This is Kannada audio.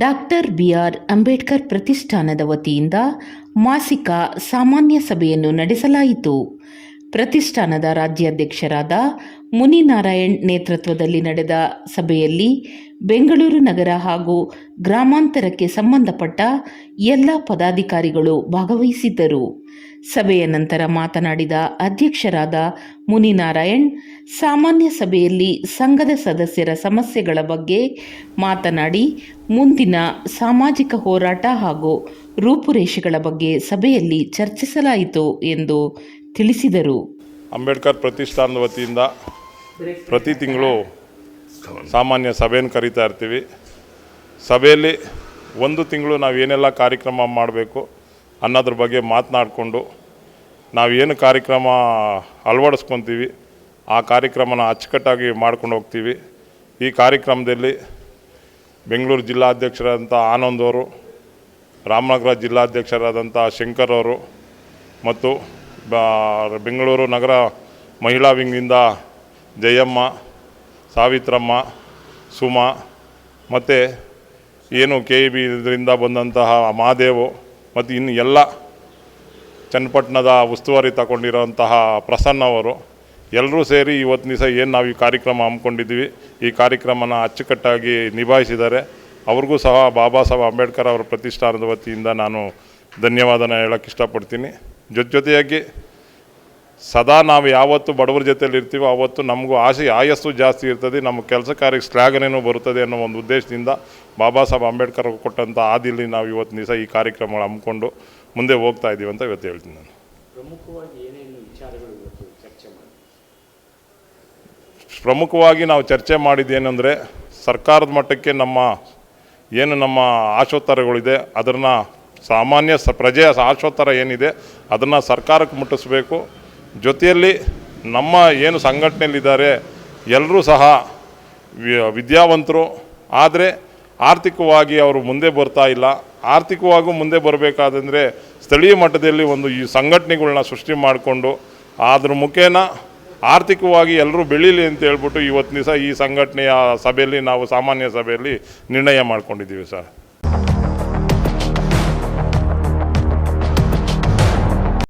Doctor B R. ಅಂಬೇಡ್ಕರ್ ಪ್ರತಿಷ್ಠಾನದ ವತಿಯಿಂದ ಮಾಸಿಕ ಸಾಮಾನ್ಯ ಸಭೆಯನ್ನು ನಡೆಸಲಾಯಿತು. ಪ್ರತಿಷ್ಠಾನದ ರಾಜ್ಯಾಧ್ಯಕ್ಷರಾದ ಮುನಿನಾರಾಯಣ್ ನೇತೃತ್ವದಲ್ಲಿ ನಡೆದ ಸಭೆಯಲ್ಲಿ ಬೆಂಗಳೂರು ನಗರ ಹಾಗೂ ಗ್ರಾಮಾಂತರಕ್ಕೆ ಸಂಬಂಧಪಟ್ಟ ಎಲ್ಲ ಪದಾಧಿಕಾರಿಗಳು ಭಾಗವಹಿಸಿದ್ದರು. ಸಭೆಯ ನಂತರ ಮಾತನಾಡಿದ ಅಧ್ಯಕ್ಷರಾದ ಮುನಿನಾರಾಯಣ್, ಸಾಮಾನ್ಯ ಸಭೆಯಲ್ಲಿ ಸಂಘದ ಸದಸ್ಯರ ಸಮಸ್ಯೆಗಳ ಬಗ್ಗೆ ಮಾತನಾಡಿ ಮುಂದಿನ ಸಾಮಾಜಿಕ ಹೋರಾಟ ಹಾಗೂ ರೂಪುರೇಷೆಗಳ ಬಗ್ಗೆ ಸಭೆಯಲ್ಲಿ ಚರ್ಚಿಸಲಾಯಿತು ಎಂದು ತಿಳಿಸಿದರು. ಅಂಬೇಡ್ಕರ್ ಪ್ರತಿಷ್ಠಾನದ ವತಿಯಿಂದ ಪ್ರತಿ ತಿಂಗಳು ಸಾಮಾನ್ಯ ಸಭೆಯನ್ನು ಕರೀತಾ ಇರ್ತೀವಿ. ಸಭೆಯಲ್ಲಿ ಒಂದು ತಿಂಗಳು ನಾವು ಏನೆಲ್ಲ ಕಾರ್ಯಕ್ರಮ ಮಾಡಬೇಕು ಅನ್ನೋದ್ರ ಬಗ್ಗೆ ಮಾತನಾಡಿಕೊಂಡು ನಾವೇನು ಕಾರ್ಯಕ್ರಮ ಅಳವಡಿಸ್ಕೊತೀವಿ ಆ ಕಾರ್ಯಕ್ರಮನ ಅಚ್ಚುಕಟ್ಟಾಗಿ ಮಾಡ್ಕೊಂಡು ಹೋಗ್ತೀವಿ. ಈ ಕಾರ್ಯಕ್ರಮದಲ್ಲಿ ಬೆಂಗಳೂರು ಜಿಲ್ಲಾಧ್ಯಕ್ಷರಾದಂಥ ಆನಂದ್ ಅವರು, ರಾಮನಗರ ಜಿಲ್ಲಾಧ್ಯಕ್ಷರಾದಂಥ ಶಂಕರ್ ಅವರು ಮತ್ತು ಬೆಂಗಳೂರು ನಗರ ಮಹಿಳಾ ವಿಂಗ್ನಿಂದ ಜಯಮ್ಮ, ಸಾವಿತ್ರಮ್ಮ, ಸುಮಾ ಮತ್ತು ಏನು KEB ಇದರಿಂದ ಬಂದಂತಹ ಮಹಾದೇವು ಮತ್ತು ಇನ್ನು ಎಲ್ಲ ಚನ್ನಪಟ್ಟಣದ ಉಸ್ತುವಾರಿ ತಗೊಂಡಿರೋಂತಹ ಪ್ರಸನ್ನ ಅವರು ಎಲ್ಲರೂ ಸೇರಿ ಇವತ್ತು ದಿವಸ ಏನು ನಾವು ಈ ಕಾರ್ಯಕ್ರಮ ಹಮ್ಮಿಕೊಂಡಿದ್ವಿ ಈ ಕಾರ್ಯಕ್ರಮನ ಅಚ್ಚುಕಟ್ಟಾಗಿ ನಿಭಾಯಿಸಿದ್ದಾರೆ. ಅವ್ರಿಗೂ ಸಹ ಬಾಬಾ ಸಾಹೇಬ್ ಅಂಬೇಡ್ಕರ್ ಅವರ ಪ್ರತಿಷ್ಠಾನದ ವತಿಯಿಂದ ನಾನು ಧನ್ಯವಾದನ ಹೇಳೋಕ್ಕೆ ಇಷ್ಟಪಡ್ತೀನಿ. ಜೊತೆಯಾಗಿ ಸದಾ ನಾವು ಯಾವತ್ತು ಬಡವರ ಜೊತೆಯಲ್ಲಿ ಇರ್ತೀವೋ ಆವತ್ತು ನಮಗೂ ಆಯಸ್ಸು ಜಾಸ್ತಿ ಇರ್ತದೆ, ನಮ್ಮ ಕೆಲಸ ಕಾರ್ಯಕ್ಕೆ ಶ್ಲಾಘನೆಯೂ ಬರುತ್ತದೆ ಅನ್ನೋ ಒಂದು ಉದ್ದೇಶದಿಂದ ಬಾಬಾ ಸಾಹೇಬ್ ಅಂಬೇಡ್ಕರ್ ಕೊಟ್ಟಂಥ ಆದಿಲ್ಲಿ ನಾವು ಇವತ್ತು ದಿವಸ ಈ ಕಾರ್ಯಕ್ರಮಗಳು ಹಮ್ಮಿಕೊಂಡು ಮುಂದೆ ಹೋಗ್ತಾ ಇದ್ದೀವಿ ಅಂತ ಇವತ್ತು ಹೇಳ್ತೀನಿ. ನಾನು ಪ್ರಮುಖವಾಗಿ ನಾವು ಚರ್ಚೆ ಮಾಡಿದ್ದೇನೆಂದರೆ, ಸರ್ಕಾರದ ಮಟ್ಟಕ್ಕೆ ನಮ್ಮ ಆಶೋತ್ತರಗಳಿದೆ ಅದನ್ನು ಸಾಮಾನ್ಯ ಪ್ರಜೆಯ ಆಶೋತ್ತರ ಏನಿದೆ ಅದನ್ನು ಸರ್ಕಾರಕ್ಕೆ ಮುಟ್ಟಿಸ್ಬೇಕು. ಜೊತೆಯಲ್ಲಿ ನಮ್ಮ ಏನು ಸಂಘಟನೆಯಲ್ಲಿದ್ದಾರೆ ಎಲ್ಲರೂ ಸಹ ವಿದ್ಯಾವಂತರು, ಆದರೆ ಆರ್ಥಿಕವಾಗಿ ಅವರು ಮುಂದೆ ಬರ್ತಾ ಇಲ್ಲ. ಆರ್ಥಿಕವಾಗೂ ಮುಂದೆ ಬರಬೇಕಾದಂದರೆ ಸ್ಥಳೀಯ ಮಟ್ಟದಲ್ಲಿ ಒಂದು ಈ ಸಂಘಟನೆಗಳನ್ನ ಸೃಷ್ಟಿ ಮಾಡಿಕೊಂಡು ಅದ್ರ ಮುಖೇನ ಆರ್ಥಿಕವಾಗಿ ಎಲ್ಲರೂ ಬೆಳೀಲಿ ಅಂತ ಹೇಳ್ಬಿಟ್ಟು ಇವತ್ತು ದಿವಸ ಈ ಸಂಘಟನೆಯ ಸಭೆಯಲ್ಲಿ ನಾವು ಸಾಮಾನ್ಯ ಸಭೆಯಲ್ಲಿ ನಿರ್ಣಯ ಮಾಡ್ಕೊಂಡಿದ್ದೀವಿ ಸರ್.